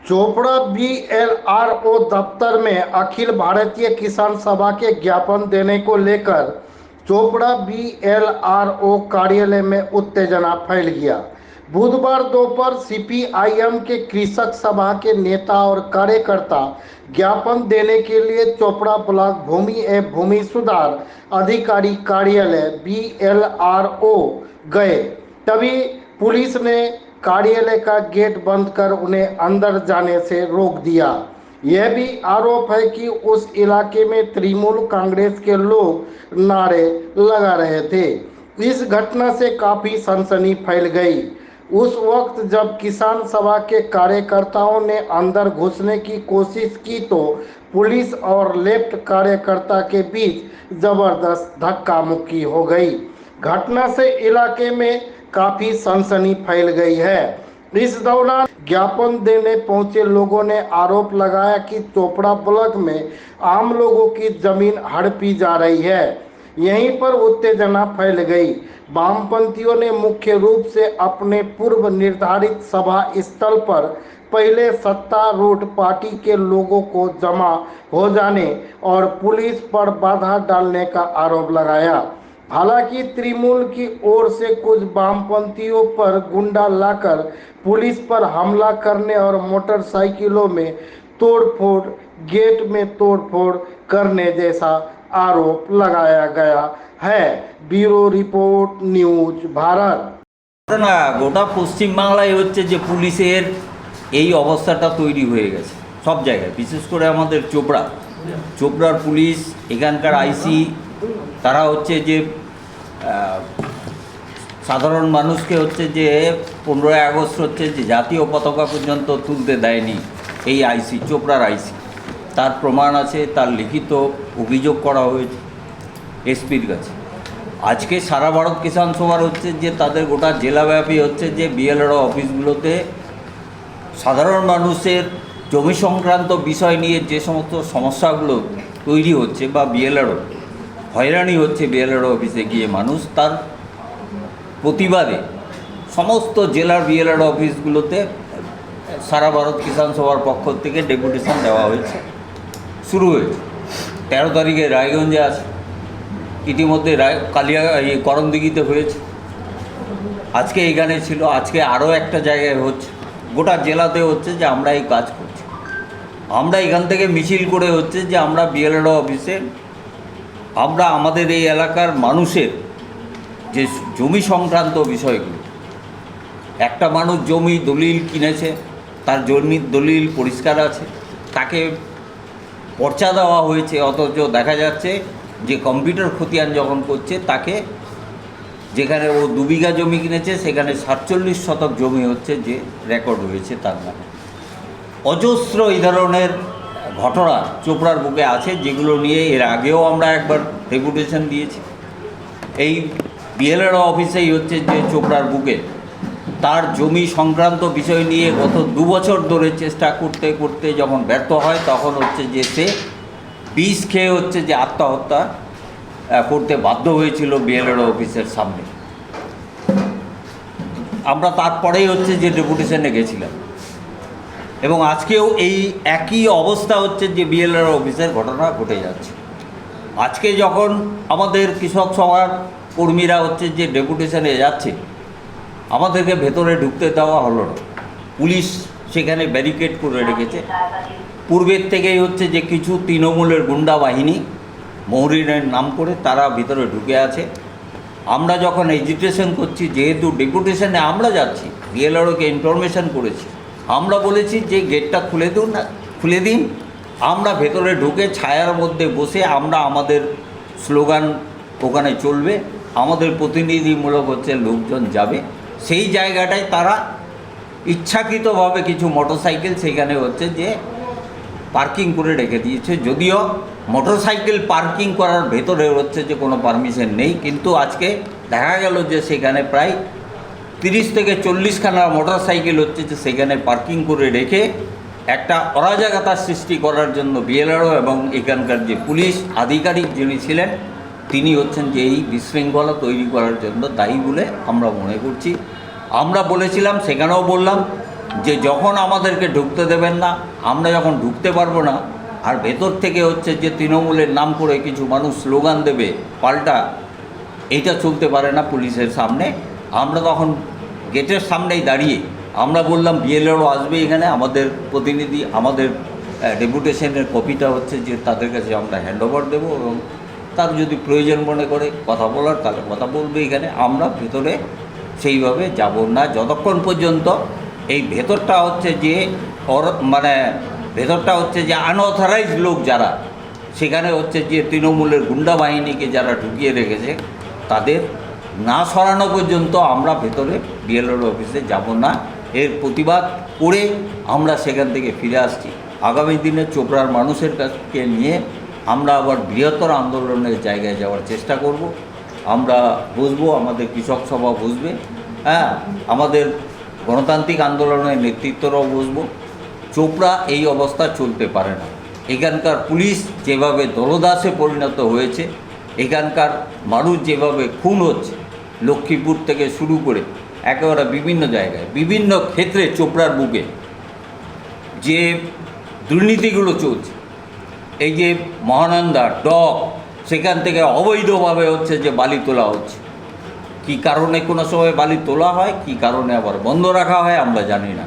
Chopra BLRO दफ्तर में अखिल भारतीय किसान सभा के ज्ञापन देने को लेकर चोपड़ा बीएलआरओ कार्यालय में उत्तेजना फैल गया। बुधवार दोपहर सीपीआईएम के कृषक सभा के नेता और कार्यकर्ता ज्ञापन देने के लिए चोपड़ा ब्लॉक भूमि एवं भूमि सुधार अधिकारी कार्यालय बीएलआरओ गए। तभी पुलिस ने कार्यालय का गेट बंद कर उन्हें अंदर जाने से रोक दिया। यह भी आरोप है कि उस इलाके में तृणमूल कांग्रेस के लोग नारे लगा रहे थे। इस घटना से काफी सनसनी फैल गई। उस वक्त जब किसान सभा के कार्यकर्ताओं ने अंदर घुसने की कोशिश की तो पुलिस और लेफ्ट कार्यकर्ता के बीच जबरदस्त धक्का मुक्की हो गई। घटना से इलाके में काफी सनसनी फैल गई है। इस दौरान ज्ञापन देने पहुंचे लोगों ने आरोप लगाया कि चोपड़ा ब्लॉक में आम लोगों की जमीन हड़पी जा रही है। यहीं पर उत्तेजना फैल गई। वामपंथियों ने मुख्य रूप से अपने पूर्व निर्धारित सभा स्थल पर पहले सत्तारूढ़ पार्टी के लोगों को जमा हो जाने और पुलिस पर बाधा डालने का आरोप लगाया। हालांकि तृणमूल की ओर से कुछ वामपंथियों पर गुंडा लाकर पुलिस पर हमला करने और मोटरसाइकिलों में तोड़फोड़, गेट में तोड़फोड़ करने जैसा आरोप लगाया गया है। Bureau report, news Bharat. না গোটা পশ্চিমবাংলায় হচ্ছে যে পুলিশের এই অবস্থাটা তৈরি হয়ে গেছে সব জায়গায়, বিশেষ করে আমাদের চোপড়ার পুলিশ, এখানকার আইসি, তারা হচ্ছে যে সাধারণ মানুষকে হচ্ছে যে 15ই আগস্ট হচ্ছে যে জাতীয় পতাকা পর্যন্ত তুলতে দেয়নি এই আইসি, চোপড়ার আইসি। তার প্রমাণ আছে, তার লিখিত অভিযোগ করা হয়েছে এসপির কাছে। আজকে সারা ভারত কিষাণ সভার হচ্ছে যে তাদের গোটা জেলাব্যাপী হচ্ছে যে বিএলআরও অফিসগুলোতে সাধারণ মানুষের জমি সংক্রান্ত বিষয় নিয়ে যে সমস্ত সমস্যাগুলো তৈরি হচ্ছে বা বিএলআরও হয়রানি হচ্ছে বিএলআরও অফিসে গিয়ে মানুষ, তার প্রতিবাদে সমস্ত জেলার বিএলআরও অফিসগুলোতে সারা ভারত কিষাণ সভার পক্ষ থেকে ডেপুটেশন দেওয়া হয়েছে, শুরু হয়েছে। 13 তারিখে রায়গঞ্জে আছে, ইতিমধ্যে করণদিঘিতে হয়েছে, আজকে এখানে ছিল, আজকে আরও একটা জায়গায় হচ্ছে, গোটা জেলাতে হচ্ছে যে আমরা এই কাজ করছি। আমরা এখান থেকে মিছিল করে হচ্ছে যে আমরা বিএলআরও অফিসে আমরা আমাদের এই এলাকার মানুষের যে জমি সংক্রান্ত বিষয়গুলো, একটা মানুষ জমি দলিল কিনেছে, তার জমির দলিল পরিষ্কার আছে, তাকে পর্চা দেওয়া হয়েছে, অথচ দেখা যাচ্ছে যে কম্পিউটার খতিয়ান যখন করছে তাকে, যেখানে ও 2 বিঘা জমি কিনেছে সেখানে 47 শতক জমি হচ্ছে যে রেকর্ড হয়েছে তার নামে। অজস্র এই ধরনের ঘটনা চোপড়ার বুকে আছে, যেগুলো নিয়ে এর আগেও আমরা একবার ডেপুটেশন দিয়েছি। এই বিএলআরও অফিসেই হচ্ছে যে চোপড়ার বুকে তার জমি সংক্রান্ত বিষয় নিয়ে গত 2 বছর ধরে চেষ্টা করতে করতে যখন ব্যর্থ হয়, তখন হচ্ছে যে সে বিষ খেয়ে হচ্ছে যে আত্মহত্যা করতে বাধ্য হয়েছিল বিএলআরও অফিসের সামনে। আমরা তারপরেই হচ্ছে যে ডেপুটেশনে গেছিলাম এবং আজকেও এই একই অবস্থা হচ্ছে যে বিএলআরও অফিসের ঘটনা ঘটে যাচ্ছে। আজকে যখন আমাদের কৃষক সভার কর্মীরা হচ্ছে যে ডেপুটেশনে যাচ্ছে, আমাদেরকে ভেতরে ঢুকতে দেওয়া হলো না, পুলিশ সেখানে ব্যারিকেড করে রেখেছে। পূর্বের থেকেই হচ্ছে যে কিছু তৃণমূলের গুন্ডা বাহিনী মৌরিনের নাম করে তারা ভিতরে ঢুকে আছে। আমরা যখন এজিটেশন করছি, যেহেতু ডেপুটেশনে আমরা যাচ্ছি, বিএলআরওকে ইনফরমেশন করেছি, আমরা বলেছি যে গেটটা খুলে দিন, আমরা ভেতরে ঢুকে ছায়ার মধ্যে বসে আমরা আমাদের স্লোগান ওখানে চলবে, আমাদের প্রতিনিধিমূলক হচ্ছে লোকজন যাবে। সেই জায়গাটায় তারা ইচ্ছাকৃতভাবে কিছু মোটরসাইকেল সেখানে হচ্ছে যে পার্কিং করে রেখে দিয়েছে, যদিও মোটরসাইকেল পার্কিং করার ভেতরে হচ্ছে যে কোনো পারমিশন নেই। কিন্তু আজকে দেখা গেল যে সেখানে প্রায় 30 থেকে 40 খানা মোটরসাইকেল হচ্ছে যে সেখানে পার্কিং করে রেখে একটা অরাজকতার সৃষ্টি করার জন্য বিএলআরও এবং এখানকার যে পুলিশ আধিকারিক যিনি ছিলেন তিনি হচ্ছেন যে এই বিশৃঙ্খলা তৈরি করার জন্য দায়ী বলে আমরা মনে করছি। আমরা বলেছিলাম, সেখানেও বললাম যে যখন আমাদেরকে ঢুকতে দেবেন না, আমরা যখন ঢুকতে পারবো না, আর ভেতর থেকে হচ্ছে যে তৃণমূলের নাম করে কিছু মানুষ স্লোগান দেবে পাল্টা, এইটা চলতে পারে না পুলিশের সামনে। আমরা তখন গেটের সামনেই দাঁড়িয়ে আমরা বললাম বিএলআরও আসবে এখানে, আমাদের প্রতিনিধি, আমাদের ডেপুটেশনের কপিটা হচ্ছে যে তাদের কাছে আমরা হ্যান্ডওভার দেবো, এবং তার যদি প্রয়োজন মনে করে কথা বলার তাহলে কথা বলবে এখানে। আমরা ভেতরে সেইভাবে যাব না যতক্ষণ পর্যন্ত এই ভেতরটা হচ্ছে যে ভেতরটা হচ্ছে যে আনঅথরাইজ লোক যারা সেখানে হচ্ছে যে তৃণমূলের গুন্ডা বাহিনীকে যারা ঢুকিয়ে রেখেছে তাদের না সরানো পর্যন্ত আমরা ভেতরে বিএলআর অফিসে যাব না। এর প্রতিবাদ করে আমরা সেখান থেকে ফিরে আসছি। আগামী দিনে চোপড়ার মানুষের কাছকে নিয়ে আমরা আবার বৃহত্তর আন্দোলনের জায়গায় যাওয়ার চেষ্টা করব। আমরা বসবো, আমাদের কৃষক সভা বসবে, আমাদের গণতান্ত্রিক আন্দোলনের নেতৃত্বরাও বসবো। চোপড়া এই অবস্থা চলতে পারে না। এখানকার পুলিশ যেভাবে দলদাসে পরিণত হয়েছে, এখানকার মানুষ যেভাবে খুন হচ্ছে, লক্ষ্মীপুর থেকে শুরু করে একেবারে বিভিন্ন জায়গায় বিভিন্ন ক্ষেত্রে চোপড়ার বুকে যে দুর্নীতিগুলো চলছে, এই যে মহানন্দা ডক, সেখান থেকে অবৈধভাবে হচ্ছে যে বালি তোলা হচ্ছে। কী কারণে কোনো সময় বালি তোলা হয়, কী কারণে আবার বন্ধ রাখা হয় আমরা জানি না।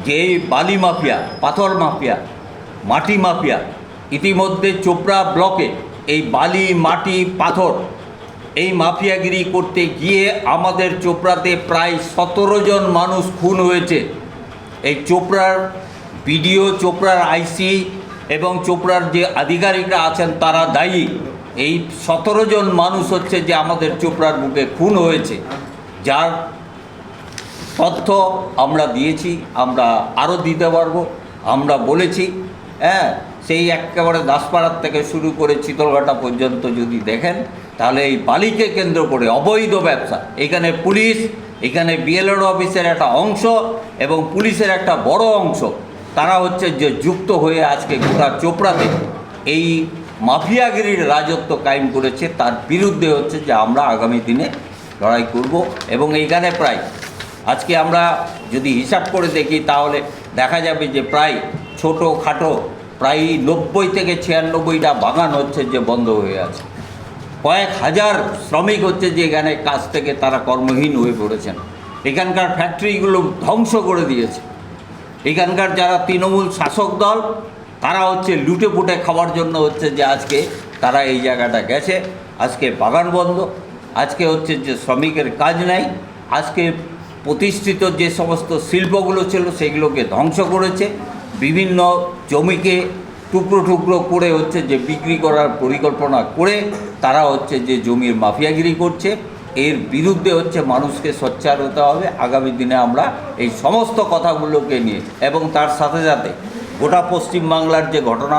যে এই বালি মাফিয়া, পাথর মাফিয়া, মাটি মাফিয়া, ইতিমধ্যে চোপড়া ব্লকে এই বালি, মাটি, পাথর এই মাফিয়াগিরি করতে গিয়ে আমাদের চোপড়াতে প্রায় 17 জন মানুষ খুন হয়েছে। এই চোপড়ার বিডিও, চোপড়ার আইসি এবং চোপড়ার যে আধিকারিকরা আছেন তারা দায়ী। এই 17 জন মানুষ হচ্ছে যে আমাদের চোপড়ার বুকে খুন হয়েছে, যার তথ্য আমরা দিয়েছি, আমরা আরও দিতে পারবো। আমরা বলেছি, সেই একেবারে দাসপাড়ার থেকে শুরু করে চিতলঘাটা পর্যন্ত যদি দেখেন তাহলে এই বালিকে কেন্দ্র করে অবৈধ ব্যবসা। এখানে পুলিশ, এখানে বিএলআর অফিসের একটা অংশ এবং পুলিশের একটা বড় অংশ, তারা হচ্ছে যে যুক্ত হয়ে আজকে গোটা চোপড়াতে এই মাফিয়াগিরির রাজত্ব কায়েম করেছে। তার বিরুদ্ধে হচ্ছে যে আমরা আগামী দিনে লড়াই করব। এবং এইখানে প্রায় আজকে আমরা যদি হিসাব করে দেখি তাহলে দেখা যাবে যে প্রায় ছোটোখাটো প্রায় 90 থেকে 96টা বাগান হচ্ছে যে বন্ধ হয়ে আছে। কয়েক হাজার শ্রমিক হচ্ছে যে এখানে কাজ থেকে তারা কর্মহীন হয়ে পড়েছেন। এখানকার ফ্যাক্টরিগুলো ধ্বংস করে দিয়েছে। এখানকার যারা তৃণমূল শাসক দল তারা হচ্ছে লুটে পুটে খাওয়ার জন্য হচ্ছে যে আজকে তারা এই জায়গাটা গেছে। আজকে বাগান বন্ধ, আজকে হচ্ছে যে শ্রমিকের কাজ নাই, আজকে প্রতিষ্ঠিত যে সমস্ত শিল্পগুলো ছিল সেগুলোকে ধ্বংস করেছে। বিভিন্ন জমিকে টুকরো টুকরো করে হচ্ছে যে বিক্রি করার পরিকল্পনা করে তারা হচ্ছে যে জমির মাফিয়াগিরি করছে। এর বিরুদ্ধে হচ্ছে মানুষকে সোচ্চার হতে হবে। আগামী দিনে আমরা এই সমস্ত কথাগুলোকে নিয়ে এবং তার সাথে সাথে গোটা পশ্চিমবাংলার যে ঘটনা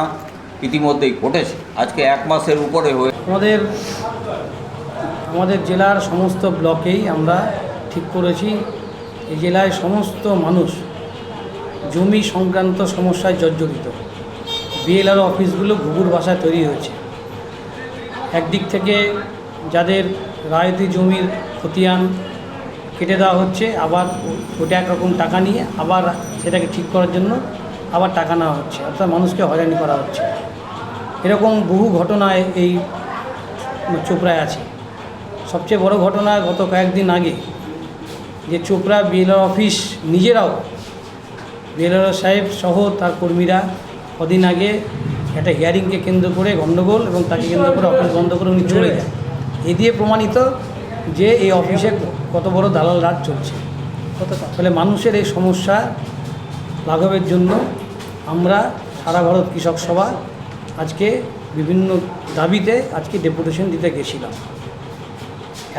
ইতিমধ্যেই ঘটেছে, আজকে 1 মাসের উপরে হয়ে আমাদের জেলার সমস্ত ব্লকেই আমরা ঠিক করেছি এই জেলায় সমস্ত মানুষ জমি সংক্রান্ত সমস্যায় জর্জরিত। বিএলআর অফিসগুলো ঘুঘুর ভাষায় তৈরি হয়েছে। একদিক থেকে যাদের রায়তি জমির খতিয়ান কেটে দেওয়া হচ্ছে, আবার ওটা একরকম টাকা নিয়ে আবার সেটাকে ঠিক করার জন্য আবার টাকা নেওয়া হচ্ছে, অর্থাৎ মানুষকে হয়রানি করা হচ্ছে। এরকম বহু ঘটনায় এই চোপড়ায় আছে। সবচেয়ে বড় ঘটনা গত কয়েকদিন আগে যে চোপড়া বিএলআর অফিস নিজেরাও, বিএলআর সাহেব সহ তার কর্মীরা কদিন আগে একটা হিয়ারিংকে কেন্দ্র করে গণ্ডগোল এবং তাকে কেন্দ্র করে অফিস বন্ধ করে উনি চলে যায়। এ দিয়ে প্রমাণিত যে এই অফিসে কত বড় দালাল রাজ চলছে। ফলে মানুষের এই সমস্যা লাঘবের জন্য আমরা সারা ভারত কৃষক সভা আজকে বিভিন্ন দাবিতে আজকে ডেপুটেশন দিতে গেছিলাম।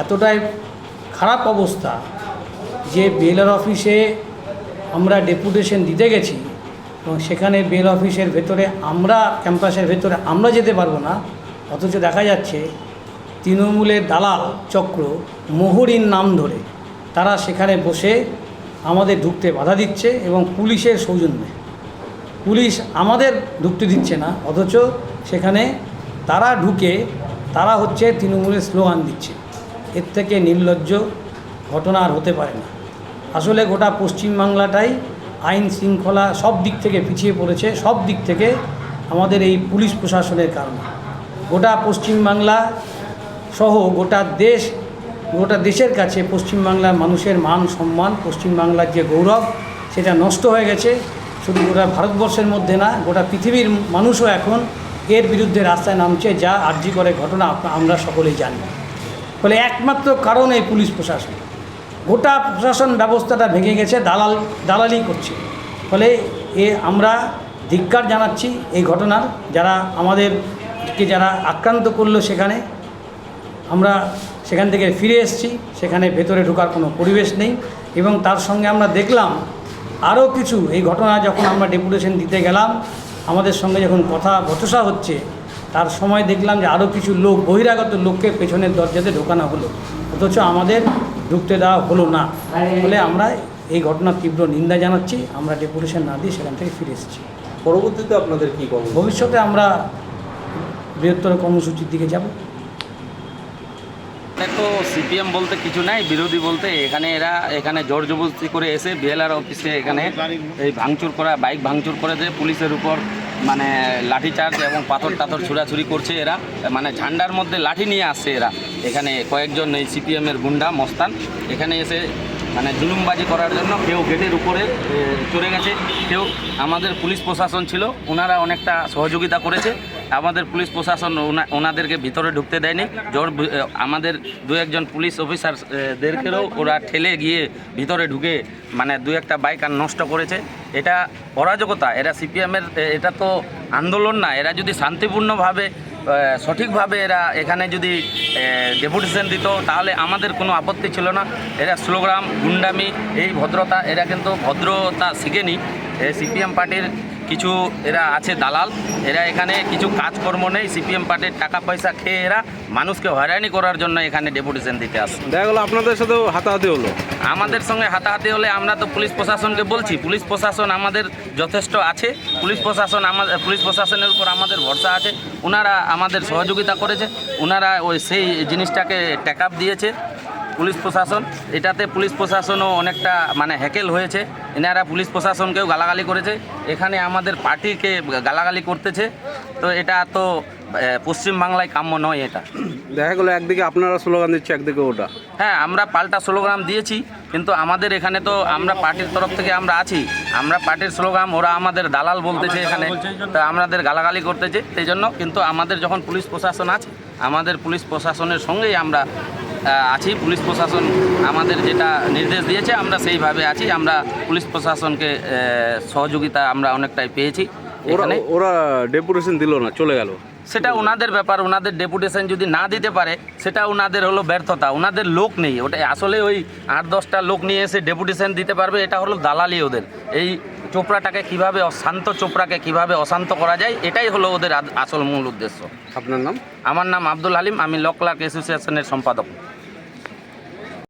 এতটাই খারাপ অবস্থা যে বিএলআর অফিসে আমরা ডেপুটেশন দিতে গেছি এবং সেখানে বিএলআর অফিসের ভেতরে আমরা, ক্যাম্পাসের ভেতরে আমরা যেতে পারবো না, অথচ দেখা যাচ্ছে তৃণমূলের দালাল চক্র মোহরির নাম ধরে তারা সেখানে বসে আমাদের ঢুকতে বাধা দিচ্ছে এবং পুলিশের সৌজন্যে পুলিশ আমাদের ঢুকতে দিচ্ছে না, অথচ সেখানে তারা ঢুকে তারা হচ্ছে তৃণমূলের স্লোগান দিচ্ছে। এর থেকে নির্লজ্জ ঘটনা আর হতে পারে না। আসলে গোটা পশ্চিমবাংলাটাই আইন শৃঙ্খলা সব দিক থেকে পিছিয়ে পড়েছে, সব দিক থেকে আমাদের এই পুলিশ প্রশাসনের কারণে। গোটা পশ্চিমবাংলা সহ গোটা দেশের কাছে পশ্চিমবাংলার মানুষের মান সম্মান, পশ্চিমবাংলার যে গৌরব, সেটা নষ্ট হয়ে গেছে। শুধু গোটা ভারতবর্ষের মধ্যে না, গোটা পৃথিবীর মানুষও এখন এর বিরুদ্ধে রাস্তায় নামছে, যা আর্জি করে ঘটনা আমরা সকলেই জানি। ফলে একমাত্র কারণ এই পুলিশ প্রশাসন, গোটা প্রশাসন ব্যবস্থাটা ভেঙে গেছে, দালালি করছে। ফলে আমরা ধিক্কার জানাচ্ছি এই ঘটনার, আমাদেরকে যারা আক্রান্ত করলো সেখানে আমরা সেখান থেকে ফিরে এসেছি, সেখানে ভেতরে ঢোকার কোনো পরিবেশ নেই। এবং তার সঙ্গে আমরা দেখলাম আরও কিছু, এই ঘটনা যখন আমরা ডেপুটেশন দিতে গেলাম, আমাদের সঙ্গে যখন কথা বচসা হচ্ছে, তার সময় দেখলাম যে আরও কিছু লোক, বহিরাগত লোককে পেছনের দরজাতে ঢোকানো হলো, অথচ আমাদের ঢুকতে দেওয়া হলো না। ফলে আমরা এই ঘটনার তীব্র নিন্দা জানাচ্ছি। আমরা ডেপুটেশন না দিয়ে সেখান থেকে ফিরে এসেছি। পরবর্তীতে আপনাদের কী করব? ভবিষ্যতে আমরা বৃহত্তর কর্মসূচির দিকে যাব। তো সিপিএম বলতে কিছু নাই, বিরোধী বলতে এখানে জোর জবরদস্তি করে এসে বিএলআর অফিসে এখানে এই ভাঙচুর করা, বাইক ভাঙচুর করে দিয়ে পুলিশের উপর মানে লাঠিচার্জ এবং পাথর টাথর ছুড়াছুড়ি করছে এরা, মানে ঝান্ডার মধ্যে লাঠি নিয়ে আসছে এরা। এখানে কয়েকজন এই সিপিএমের গুন্ডা মস্তান এখানে এসে মানে জুলুমবাজি করার জন্য কেউ গেটের উপরে চড়ে গেছে, কেউ আমাদের পুলিশ প্রশাসন ছিল, ওনারা অনেকটা সহযোগিতা করেছে। আমাদের পুলিশ প্রশাসন ওনাদেরকে ভিতরে ঢুকতে দেয়নি। আমাদের দু একজন পুলিশ অফিসারদেরকেও ওরা ঠেলে গিয়ে ভিতরে ঢুকে মানে দু একটা বাইক আর নষ্ট করেছে। এটা অরাজকতা, এরা সিপিএমের, এটা তো আন্দোলন না। এরা যদি শান্তিপূর্ণভাবে সঠিকভাবে এরা এখানে যদি ডেপুটেশন দিত তাহলে আমাদের কোনো আপত্তি ছিল না। এরা স্লোগান, গুন্ডামি, এই ভদ্রতা, এরা কিন্তু ভদ্রতা শিখেনি। সিপিএম পার্টির কিছু এরা আছে দালাল, এরা এখানে কিছু কাজকর্ম নেই, সিপিএম পার্টির টাকা পয়সা খেয়ে এরা মানুষকে হয়রানি করার জন্য এখানে ডেপুটেশন দিতে আসে। দেখা গেলো আপনাদের সাথেও হাতাহাতি হলো। আমাদের সঙ্গে হাতাহাতি হলে আমরা তো পুলিশ প্রশাসনকে বলছি, পুলিশ প্রশাসন আমাদের যথেষ্ট আছে, পুলিশ প্রশাসনের উপর আমাদের ভরসা আছে। ওনারা আমাদের সহযোগিতা করেছে, ওনারা সেই জিনিসটাকে টেক আপ দিয়েছে পুলিশ প্রশাসন। এটাতে পুলিশ প্রশাসনও অনেকটা মানে হ্যাকেল হয়েছে। এনারা পুলিশ প্রশাসনকেও গালাগালি করেছে, এখানে আমাদের পার্টিকে গালাগালি করতেছে। তো এটা তো পশ্চিমবাংলায় কাম্য নয়। এটা দেখা গেলো একদিকে আপনারা স্লোগান দিচ্ছে, একদিকে ওটা। হ্যাঁ, আমরা পাল্টা স্লোগান দিয়েছি, কিন্তু আমাদের এখানে তো আমরা পার্টির তরফ থেকে আমরা আছি, আমরা পার্টির স্লোগান, ওরা আমাদের দালাল বলতেছে এখানে, তো আমাদের গালাগালি করতেছে সেই জন্য। কিন্তু আমাদের যখন পুলিশ প্রশাসন আছে, আমাদের পুলিশ প্রশাসনের সঙ্গেই আমরা আছি। পুলিশ প্রশাসন আমাদের যেটা নির্দেশ দিয়েছে আমরা সেইভাবে আছি। আমরা পুলিশ প্রশাসনকে সহযোগিতা আমরা অনেকটাই পেয়েছি। এখানে ওরা ডেপুটেশন দিল না, চলে গেল, সেটা ওনাদের ব্যাপার। ওনাদের ডেপুটেশন যদি না দিতে পারে সেটা ওনাদের হলো ব্যর্থতা, ওনাদের লোক নেই। ওটা আসলে ওই 8-10টা লোক নিয়ে এসে ডেপুটেশন দিতে পারবে, এটা হলো দালালি ওদের। এই চোপড়াটাকে কিভাবে, শান্ত চোপড়াকে কিভাবে অশান্ত করা যায়, এটাই হলো ওদের আসল মূল উদ্দেশ্য। আপনার নাম? আমার নাম আব্দুল হালিম, আমি ল ক্লার্ক অ্যাসোসিয়েশনের সম্পাদক।